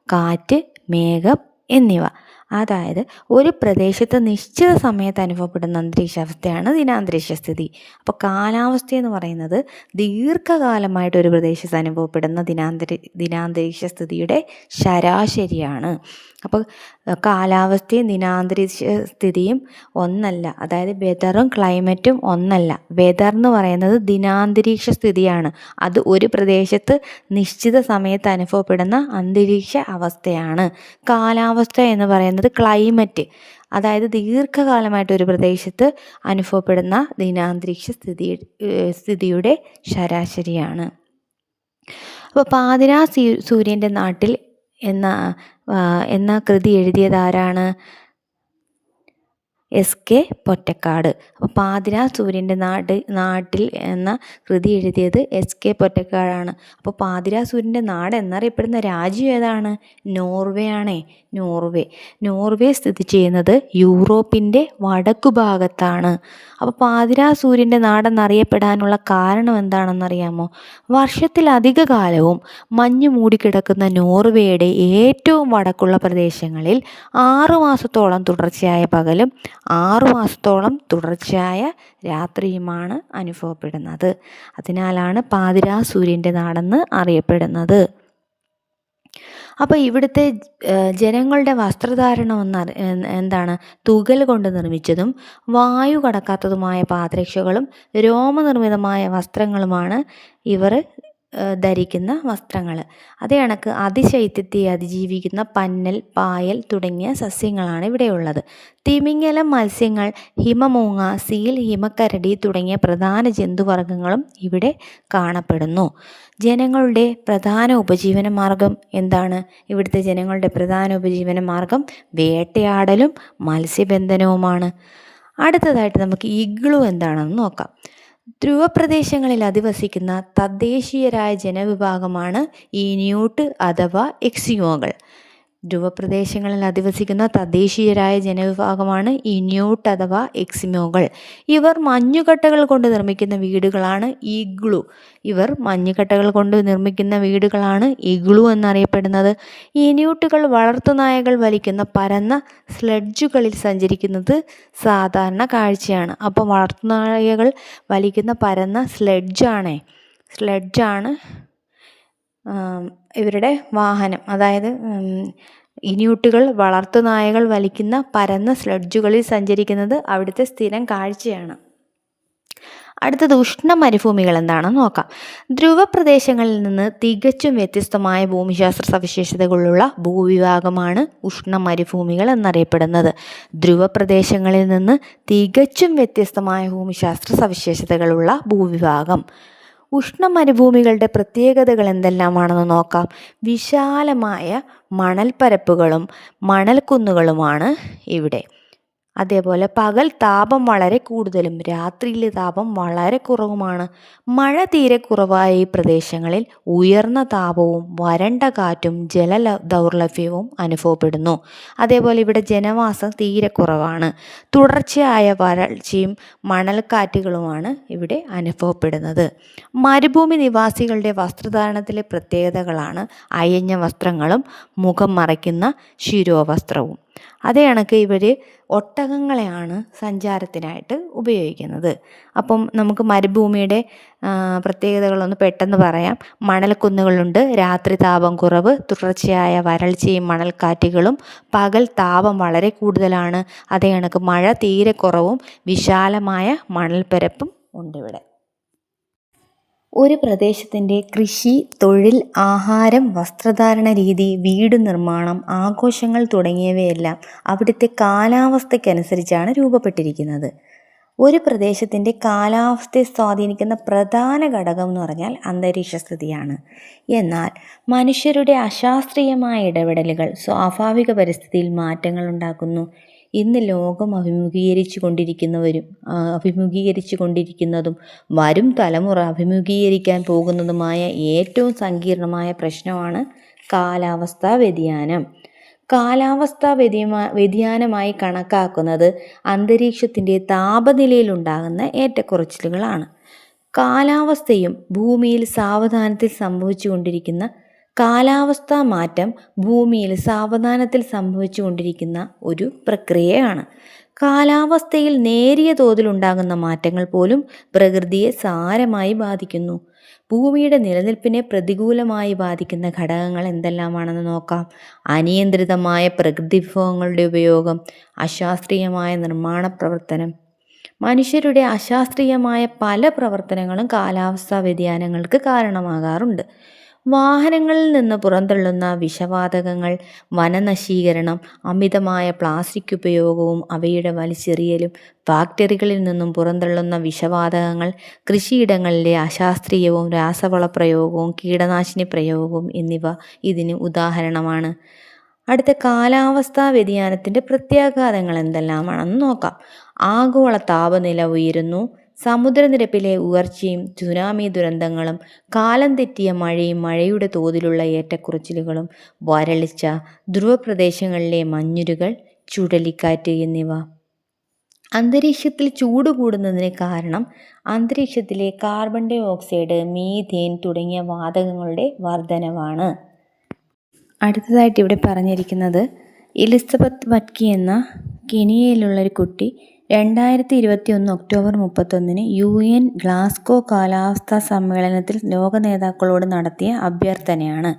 കാറ്റ്, മേഘം എന്നിവ. അതായത് ഒരു പ്രദേശത്ത് നിശ്ചിത സമയത്ത് അനുഭവപ്പെടുന്ന അന്തരീക്ഷാവസ്ഥയാണ് ദിനാന്തരീക്ഷ സ്ഥിതി. അപ്പോൾ കാലാവസ്ഥ എന്ന് പറയുന്നത് ദീർഘകാലമായിട്ട് ഒരു പ്രദേശത്ത് അനുഭവപ്പെടുന്ന ദിനാന്തരീക്ഷ സ്ഥിതിയുടെ ശരാശരിയാണ്. അപ്പോൾ കാലാവസ്ഥയും ദിനാന്തരീക്ഷ സ്ഥിതിയും ഒന്നല്ല, അതായത് വെതറും ക്ലൈമറ്റും ഒന്നല്ല. വെതർ എന്ന് പറയുന്നത് ദിനാന്തരീക്ഷ സ്ഥിതിയാണ്, അത് ഒരു പ്രദേശത്ത് നിശ്ചിത സമയത്ത് അനുഭവപ്പെടുന്ന അന്തരീക്ഷ അവസ്ഥയാണ്. കാലാവസ്ഥ എന്ന് പറയുന്നത് ക്ലൈമറ്റ്, അതായത് ദീർഘകാലമായിട്ട് ഒരു പ്രദേശത്ത് അനുഭവപ്പെടുന്ന ദിനാന്തരീക്ഷ സ്ഥിതിയുടെ ശരാശരിയാണ്. അപ്പോൾ പാതിരാ സൂര്യൻ്റെ നാട്ടിൽ എന്ന കൃതി എഴുതിയത് ആരാണ്? എസ്.കെ. പൊറ്റക്കാട്. അപ്പോൾ പാതിരാ സൂര്യൻ്റെ നാട്ടിൽ എന്ന കൃതി എഴുതിയത് എസ്.കെ. പൊറ്റക്കാടാണ്. അപ്പോൾ പാതിരാ സൂര്യൻ്റെ നാട് എന്നറിയപ്പെടുന്ന രാജ്യം ഏതാണ്? നോർവേ ആണേ. നോർവേ സ്ഥിതി ചെയ്യുന്നത് യൂറോപ്പിൻ്റെ വടക്കു ഭാഗത്താണ്. അപ്പോൾ പാതിരാ സൂര്യൻ്റെ നാടെന്നറിയപ്പെടാനുള്ള കാരണം എന്താണെന്നറിയാമോ? വർഷത്തിലധിക കാലവും മഞ്ഞ് മൂടിക്കിടക്കുന്ന നോർവേയുടെ ഏറ്റവും വടക്കുള്ള പ്രദേശങ്ങളിൽ 6 മാസത്തോളം തുടർച്ചയായ പകലും 6 മാസത്തോളം തുടർച്ചയായ രാത്രിയുമാണ് അനുഭവപ്പെടുന്നത്. അതിനാലാണ് പാതിരാ സൂര്യൻ്റെ നാടെന്ന് അറിയപ്പെടുന്നത്. അപ്പോൾ ഇവിടുത്തെ ജനങ്ങളുടെ വസ്ത്രധാരണം എന്താണ്? തുകൽ കൊണ്ട് നിർമ്മിച്ചതും വായു കടക്കാത്തതുമായ പാദരക്ഷകളും രോമനിർമ്മിതമായ വസ്ത്രങ്ങളുമാണ് ഇവർ ധരിക്കുന്ന വസ്ത്രങ്ങൾ. അതേ കണക്ക് അതിശൈത്യത്തെ അതിജീവിക്കുന്ന പന്നൽ, പായൽ തുടങ്ങിയ സസ്യങ്ങളാണ് ഇവിടെയുള്ളത്. തിമിംഗലം, മത്സ്യങ്ങൾ, ഹിമമൂങ്ങ, സീൽ, ഹിമക്കരടി തുടങ്ങിയ പ്രധാന ജന്തുവർഗ്ഗങ്ങളും ഇവിടെ കാണപ്പെടുന്നു. ജനങ്ങളുടെ പ്രധാന ഉപജീവന മാർഗം എന്താണ്? ഇവിടുത്തെ ജനങ്ങളുടെ പ്രധാന ഉപജീവന മാർഗം വേട്ടയാടലും മത്സ്യബന്ധനവുമാണ്. അടുത്തതായിട്ട് നമുക്ക് ഇഗ്ലു എന്താണെന്ന് നോക്കാം. ധ്രുവപ്രദേശങ്ങളിൽ അധിവസിക്കുന്ന തദ്ദേശീയരായ ജനവിഭാഗമാണ് ഇന്യൂട്ട് അഥവാ എക്സിമോകൾ. ധ്രുവപ്രദേശങ്ങളിൽ അധിവസിക്കുന്ന തദ്ദേശീയരായ ജനവിഭാഗമാണ് ഇന്യൂട്ട് അഥവാ എക്സിമോകൾ. ഇവർ മഞ്ഞുകട്ടകൾ കൊണ്ട് നിർമ്മിക്കുന്ന വീടുകളാണ് ഇഗ്ലു. ഇഗ്ലു എന്നറിയപ്പെടുന്നത്. ഇന്യൂട്ടുകൾ വളർത്തുനായകൾ വലിക്കുന്ന പരന്ന സ്ലെഡ്ജുകളിൽ സഞ്ചരിക്കുന്നത് സാധാരണ കാഴ്ചയാണ്. അപ്പോൾ വളർത്തുനായകൾ വലിക്കുന്ന പരന്ന സ്ലെഡ്ജാണ് ഇവരുടെ വാഹനം. അതായത് ഇന്യൂട്ടുകൾ വളർത്തുനായകൾ വലിക്കുന്ന പരന്ന സ്ലെഡ്ജുകളിൽ സഞ്ചരിക്കുന്നത് അവിടുത്തെ സ്ഥിരം കാഴ്ചയാണ്. അടുത്തത് ഉഷ്ണ മരുഭൂമികൾ എന്താണെന്ന് നോക്കാം. ധ്രുവപ്രദേശങ്ങളിൽ നിന്ന് തികച്ചും വ്യത്യസ്തമായ ഭൂമിശാസ്ത്ര സവിശേഷതകളുള്ള ഭൂവിഭാഗമാണ് ഉഷ്ണ മരുഭൂമികൾ എന്നറിയപ്പെടുന്നത്. ധ്രുവപ്രദേശങ്ങളിൽ നിന്ന് തികച്ചും വ്യത്യസ്തമായ ഭൂമിശാസ്ത്ര സവിശേഷതകളുള്ള ഭൂവിഭാഗം. ഉഷ്ണ മരുഭൂമികളുടെ പ്രത്യേകതകൾ എന്തെല്ലാമാണെന്ന് നോക്കാം. വിശാലമായ മണൽപ്പരപ്പുകളും മണൽക്കുന്നുകളുമാണ് ഇവിടെ. അതേപോലെ പകൽ താപം വളരെ കൂടുതലും രാത്രിയിലെ താപം വളരെ കുറവുമാണ്. മഴ തീരെ കുറവായ ഈ പ്രദേശങ്ങളിൽ ഉയർന്ന താപവും വരണ്ട കാറ്റും ദൗർലഭ്യവും അനുഭവപ്പെടുന്നു. അതേപോലെ ഇവിടെ ജനവാസം തീരെ കുറവാണ്. തുടർച്ചയായ വരൾച്ചയും മണൽക്കാറ്റുകളുമാണ് ഇവിടെ അനുഭവപ്പെടുന്നത്. മരുഭൂമി നിവാസികളുടെ വസ്ത്രധാരണത്തിലെ പ്രത്യേകതകളാണ് അയഞ്ഞ വസ്ത്രങ്ങളും മുഖം മറയ്ക്കുന്ന ശിരോവസ്ത്രവും. അതേ കണക്ക് ഇവർ ഒട്ടകങ്ങളെയാണ് സഞ്ചാരത്തിനായിട്ട് ഉപയോഗിക്കുന്നത്. അപ്പം നമുക്ക് മരുഭൂമിയുടെ പ്രത്യേകതകളൊന്ന് പെട്ടെന്ന് പറയാം. മണൽക്കുന്നുകളുണ്ട്, രാത്രി താപം കുറവ്, തുടർച്ചയായ വരൾച്ചയും മണൽക്കാറ്റുകളും, പകൽ താപം വളരെ കൂടുതലാണ്, അതേ കണക്ക് മഴ തീരെ കുറവും വിശാലമായ മണൽപ്പരപ്പും ഉണ്ടിവിടെ. ഒരു പ്രദേശത്തിൻ്റെ കൃഷി, തൊഴിൽ, ആഹാരം, വസ്ത്രധാരണ രീതി, വീട് നിർമ്മാണം, ആഘോഷങ്ങൾ തുടങ്ങിയവയെല്ലാം അവിടുത്തെ കാലാവസ്ഥയ്ക്കനുസരിച്ചാണ് രൂപപ്പെട്ടിരിക്കുന്നത്. ഒരു പ്രദേശത്തിൻ്റെ കാലാവസ്ഥയെ സ്വാധീനിക്കുന്ന പ്രധാന ഘടകം എന്ന് പറഞ്ഞാൽ അന്തരീക്ഷസ്ഥിതിയാണ്. എന്നാൽ മനുഷ്യരുടെ അശാസ്ത്രീയമായ ഇടപെടലുകൾ സ്വാഭാവിക പരിസ്ഥിതിയിൽ മാറ്റങ്ങൾ ഉണ്ടാക്കുന്നു. ഇന്ന് ലോകം അഭിമുഖീകരിച്ചു കൊണ്ടിരിക്കുന്നതും വരും തലമുറ അഭിമുഖീകരിക്കാൻ പോകുന്നതുമായ ഏറ്റവും സങ്കീർണമായ പ്രശ്നമാണ് കാലാവസ്ഥാ വ്യതിയാനം. കാലാവസ്ഥാ വ്യതിയാനമായി കണക്കാക്കുന്നത് അന്തരീക്ഷത്തിൻ്റെ താപനിലയിലുണ്ടാകുന്ന ഏറ്റക്കുറച്ചിലുകളാണ്. കാലാവസ്ഥയും ഭൂമിയിൽ സാവധാനത്തിൽ സംഭവിച്ചു കൊണ്ടിരിക്കുന്ന കാലാവസ്ഥാ മാറ്റം ഭൂമിയിൽ സാവധാനത്തിൽ സംഭവിച്ചുകൊണ്ടിരിക്കുന്ന ഒരു പ്രക്രിയയാണ്. കാലാവസ്ഥയിൽ നേരിയ തോതിലുണ്ടാകുന്ന മാറ്റങ്ങൾ പോലും പ്രകൃതിയെ സാരമായി ബാധിക്കുന്നു. ഭൂമിയുടെ നിലനിൽപ്പിനെ പ്രതികൂലമായി ബാധിക്കുന്ന ഘടകങ്ങൾ എന്തെല്ലാമാണെന്ന് നോക്കാം. അനിയന്ത്രിതമായ പ്രകൃതി വിഭവങ്ങളുടെ ഉപയോഗം, അശാസ്ത്രീയമായ നിർമ്മാണ പ്രവർത്തനം. മനുഷ്യരുടെ അശാസ്ത്രീയമായ പല പ്രവർത്തനങ്ങളും കാലാവസ്ഥാ വ്യതിയാനങ്ങൾക്ക് കാരണമാകാറുണ്ട്. വാഹനങ്ങളിൽ നിന്ന് പുറന്തള്ളുന്ന വിഷവാതകങ്ങൾ, വനനശീകരണം, അമിതമായ പ്ലാസ്റ്റിക് ഉപയോഗവും അവയുടെ വലിച്ചെറിയലും, ഫാക്ടറികളിൽ നിന്നും പുറന്തള്ളുന്ന വിഷവാതകങ്ങൾ, കൃഷിയിടങ്ങളിലെ അശാസ്ത്രീയവും രാസവള പ്രയോഗവും കീടനാശിനി പ്രയോഗവും എന്നിവ ഇതിന് ഉദാഹരണമാണ്. അടുത്ത കാലാവസ്ഥാ വ്യതിയാനത്തിൻ്റെ പ്രത്യാഘാതങ്ങൾ എന്തെല്ലാമാണെന്ന് നോക്കാം. ആഗോള താപനില ഉയരുന്നു. സമുദ്രനിരപ്പിലെ ഉയർച്ചയും സുനാമി ദുരന്തങ്ങളും, കാലം തെറ്റിയ മഴയും മഴയുടെ തോതിലുള്ള ഏറ്റക്കുറച്ചിലുകളും, വരൾച്ച, ധ്രുവപ്രദേശങ്ങളിലെ മഞ്ഞുരുകൾ, ചുഴലിക്കാറ്റ് എന്നിവ. അന്തരീക്ഷത്തിൽ ചൂട് കൂടുന്നതിന് കാരണം അന്തരീക്ഷത്തിലെ കാർബൺ ഡൈ ഓക്സൈഡ്, മീഥേൻ തുടങ്ങിയ വാതകങ്ങളുടെ വർധനവാണ്. അടുത്തതായിട്ട് ഇവിടെ പറഞ്ഞിരിക്കുന്നത് എലിസബത്ത് വറ്റ്കി എന്ന കെനിയയിലുള്ളൊരു കുട്ടി 2021 ഒക്ടോബർ 31 UN ഗ്ലാസ്ഗോ കാലാവസ്ഥാ സമ്മേളനത്തിൽ ലോക നേതാക്കളോട് നടത്തിയ അഭ്യർത്ഥനയാണ്.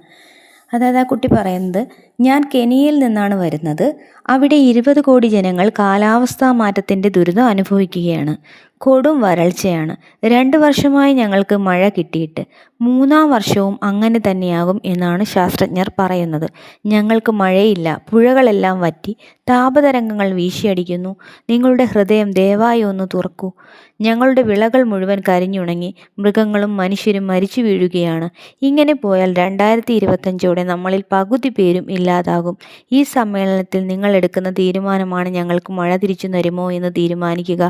അതായത് ആ കുട്ടി പറയുന്നത്, ഞാൻ കെനിയയിൽ നിന്നാണ് വരുന്നത്. അവിടെ 20 കോടി ജനങ്ങൾ കാലാവസ്ഥാ മാറ്റത്തിൻ്റെ ദുരിതം അനുഭവിക്കുകയാണ്. കൊടും വരൾച്ചയാണ്. 2 വർഷമായി ഞങ്ങൾക്ക് മഴ കിട്ടിയിട്ട്. 3-ാം വർഷവും അങ്ങനെ തന്നെയാകും എന്നാണ് ശാസ്ത്രജ്ഞർ പറയുന്നത്. ഞങ്ങൾക്ക് മഴയില്ല, പുഴകളെല്ലാം വറ്റി, താപതരംഗങ്ങൾ വീശിയടിക്കുന്നു. നിങ്ങളുടെ ഹൃദയം ദയവായി ഒന്ന് തുറക്കൂ. ഞങ്ങളുടെ വിളകൾ മുഴുവൻ കരിഞ്ഞുണങ്ങി, മൃഗങ്ങളും മനുഷ്യരും മരിച്ചു വീഴുകയാണ്. ഇങ്ങനെ പോയാൽ 2025 നമ്മളിൽ പകുതി പേരും ഇല്ലാതാകും. ഈ സമ്മേളനത്തിൽ നിങ്ങൾ എടുക്കുന്ന തീരുമാനമാണ് ഞങ്ങൾക്ക് മഴ തിരിച്ചു തരുമോ എന്ന് തീരുമാനിക്കുക.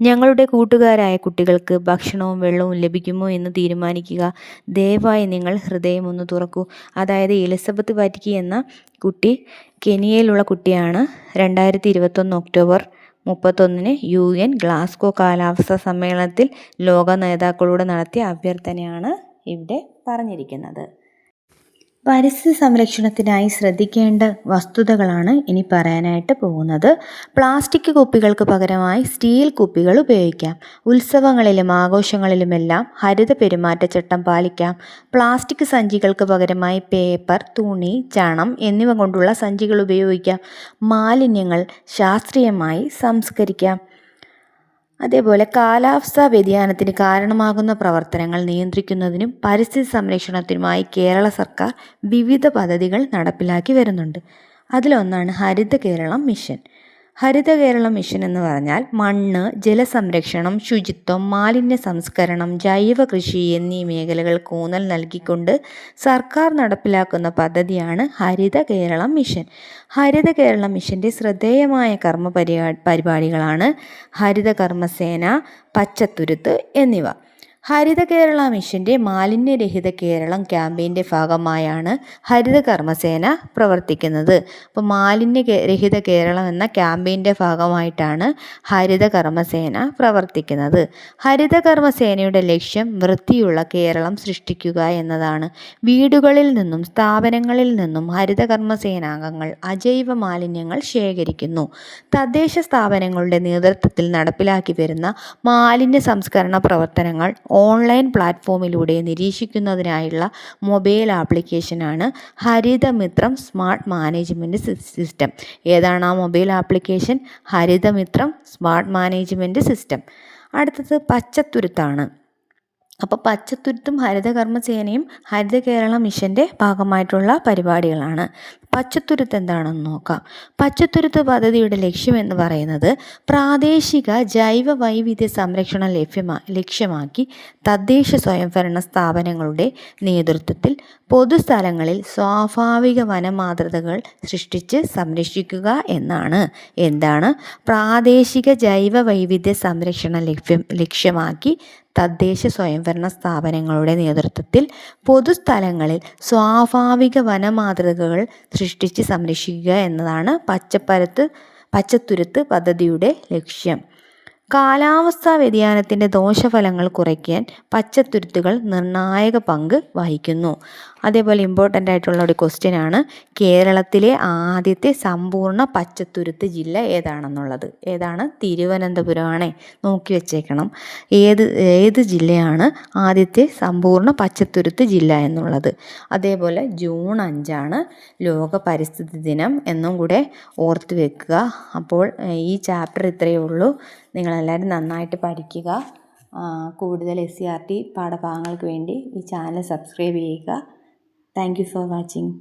ഞങ്ങളുടെ കൂട്ടുകാരായ കുട്ടികൾക്ക് ഭക്ഷണവും വെള്ളവും ലഭിക്കുമോ എന്ന് തീരുമാനിക്കുക. ദയവായി നിങ്ങൾ ഹൃദയം ഒന്ന് തുറക്കൂ. അതായത് എലിസബത്ത് വറ്റ്കി എന്ന കുട്ടി കെനിയയിലുള്ള കുട്ടിയാണ്. 2021 ഒക്ടോബർ 31 UN ഗ്ലാസ്ഗോ കാലാവസ്ഥാ സമ്മേളനത്തിൽ ലോക നേതാക്കളോട് നടത്തിയ അഭ്യർത്ഥനയാണ് ഇവിടെ പറഞ്ഞിരിക്കുന്നത്. പരിസ്ഥിതി സംരക്ഷണത്തിനായി ശ്രദ്ധിക്കേണ്ട വസ്തുതകളാണ് ഇനി പറയാനായിട്ട് പോകുന്നത്. പ്ലാസ്റ്റിക് കുപ്പികൾക്ക് പകരമായി സ്റ്റീൽ കുപ്പികൾ ഉപയോഗിക്കാം. ഉത്സവങ്ങളിലും ആഘോഷങ്ങളിലുമെല്ലാം ഹരിത പെരുമാറ്റച്ചട്ടം പാലിക്കാം. പ്ലാസ്റ്റിക് സഞ്ചികൾക്ക് പകരമായി പേപ്പർ, തുണി, ചണം എന്നിവ കൊണ്ടുള്ള സഞ്ചികൾ ഉപയോഗിക്കാം. മാലിന്യങ്ങൾ ശാസ്ത്രീയമായി സംസ്കരിക്കാം. അതേപോലെ കാലാവസ്ഥാ വ്യതിയാനത്തിന് കാരണമാകുന്ന പ്രവർത്തനങ്ങൾ നിയന്ത്രിക്കുന്നതിനും പരിസ്ഥിതി സംരക്ഷണത്തിനുമായി കേരള സർക്കാർ വിവിധ പദ്ധതികൾ നടപ്പിലാക്കി വരുന്നുണ്ട്. അതിലൊന്നാണ് ഹരിത കേരളം മിഷൻ. ഹരിത കേരളം മിഷൻ എന്ന് പറഞ്ഞാൽ മണ്ണ്, ജലസംരക്ഷണം, ശുചിത്വം, മാലിന്യ സംസ്കരണം, ജൈവ കൃഷി എന്നീ മേഖലകൾക്ക് ഊന്നൽ നൽകിക്കൊണ്ട് സർക്കാർ നടപ്പിലാക്കുന്ന പദ്ധതിയാണ് ഹരിത കേരളം മിഷൻ. ഹരിത കേരളം മിഷൻ്റെ ശ്രദ്ധേയമായ പരിപാടികളാണ് ഹരിത കർമ്മസേന, പച്ചത്തുരുത്ത് എന്നിവ. ഹരിത കേരള മിഷൻ്റെ മാലിന്യരഹിത കേരളം ക്യാമ്പയിൻ്റെ ഭാഗമായാണ് ഹരിത കർമ്മസേന പ്രവർത്തിക്കുന്നത്. അപ്പോൾ മാലിന്യരഹിത കേരളം എന്ന ക്യാമ്പയിൻ്റെ ഭാഗമായിട്ടാണ് ഹരിത കർമ്മസേന പ്രവർത്തിക്കുന്നത്. ഹരിത കർമ്മസേനയുടെ ലക്ഷ്യം വൃത്തിയുള്ള കേരളം സൃഷ്ടിക്കുക എന്നതാണ്. വീടുകളിൽ നിന്നും സ്ഥാപനങ്ങളിൽ നിന്നും ഹരിത കർമ്മസേനാംഗങ്ങൾ അജൈവ മാലിന്യങ്ങൾ ശേഖരിക്കുന്നു. തദ്ദേശ സ്ഥാപനങ്ങളുടെ നേതൃത്വത്തിൽ നടപ്പിലാക്കി വരുന്ന മാലിന്യ സംസ്കരണ പ്രവർത്തനങ്ങൾ ഓൺലൈൻ പ്ലാറ്റ്ഫോമിലൂടെ നിരീക്ഷിക്കുന്നതിനായുള്ള മൊബൈൽ ആപ്ലിക്കേഷനാണ് ഹരിതമിത്രം സ്മാർട്ട് മാനേജ്മെൻറ്റ് സിസ്റ്റം. ഏതാണ് ആ mobile application? Harithamithram smart management system. അടുത്തത് പച്ചത്തുരുത്താണ്. അപ്പോൾ പച്ചത്തുരുത്തും ഹരിത കർമ്മസേനയും ഹരിത കേരള മിഷൻ്റെ ഭാഗമായിട്ടുള്ള പരിപാടികളാണ്. പച്ചത്തുരുത്ത് എന്താണെന്ന് നോക്കാം. പച്ചത്തുരുത്ത് പദ്ധതിയുടെ ലക്ഷ്യമെന്ന് പറയുന്നത് പ്രാദേശിക ജൈവ വൈവിധ്യ സംരക്ഷണം ലക്ഷ്യമാക്കി തദ്ദേശ സ്വയംഭരണ സ്ഥാപനങ്ങളുടെ നേതൃത്വത്തിൽ പൊതുസ്ഥലങ്ങളിൽ സ്വാഭാവിക വനമാതൃകകൾ സൃഷ്ടിച്ച് സംരക്ഷിക്കുക എന്നാണ്. എന്താണ്? പ്രാദേശിക ജൈവ വൈവിധ്യ സംരക്ഷണം ലക്ഷ്യമാക്കി തദ്ദേശ സ്വയംഭരണ സ്ഥാപനങ്ങളുടെ നേതൃത്വത്തിൽ പൊതുസ്ഥലങ്ങളിൽ സ്വാഭാവിക വനമാതൃകകൾ സൃഷ്ടിച്ച് സംരക്ഷിക്കുക എന്നതാണ് പച്ചത്തുരുത്ത് പദ്ധതിയുടെ ലക്ഷ്യം. കാലാവസ്ഥാ വ്യതിയാനത്തിൻ്റെ ദോഷഫലങ്ങൾ കുറയ്ക്കാൻ പച്ചത്തുരുത്തുകൾ നിർണായക പങ്ക് വഹിക്കുന്നു. അതേപോലെ ഇമ്പോർട്ടൻ്റ് ആയിട്ടുള്ള ഒരു ക്വസ്റ്റ്യൻ ആണ്, കേരളത്തിലെ ആദ്യത്തെ സമ്പൂർണ്ണ പച്ചത്തുരുത്ത് ജില്ല ഏതാണെന്നുള്ളത്. ഏതാണ്? തിരുവനന്തപുരമാണേ, നോക്കി വെച്ചേക്കണം. ഏത് ജില്ലയാണ് ആദ്യത്തെ സമ്പൂർണ്ണ പച്ചത്തുരുത്ത് ജില്ല എന്നുള്ളത്. അതേപോലെ ജൂൺ 5 ലോക പരിസ്ഥിതി ദിനം എന്നും കൂടെ ഓർത്ത് വെക്കുക. അപ്പോൾ ഈ ചാപ്റ്റർ ഇത്രയേ ഉള്ളൂ. നിങ്ങളെല്ലാവരും നന്നായിട്ട് പഠിക്കുക. കൂടുതൽ SCERT പാഠഭാഗങ്ങൾക്ക് വേണ്ടി ഈ ചാനൽ സബ്സ്ക്രൈബ് ചെയ്യുക. Thank you for watching.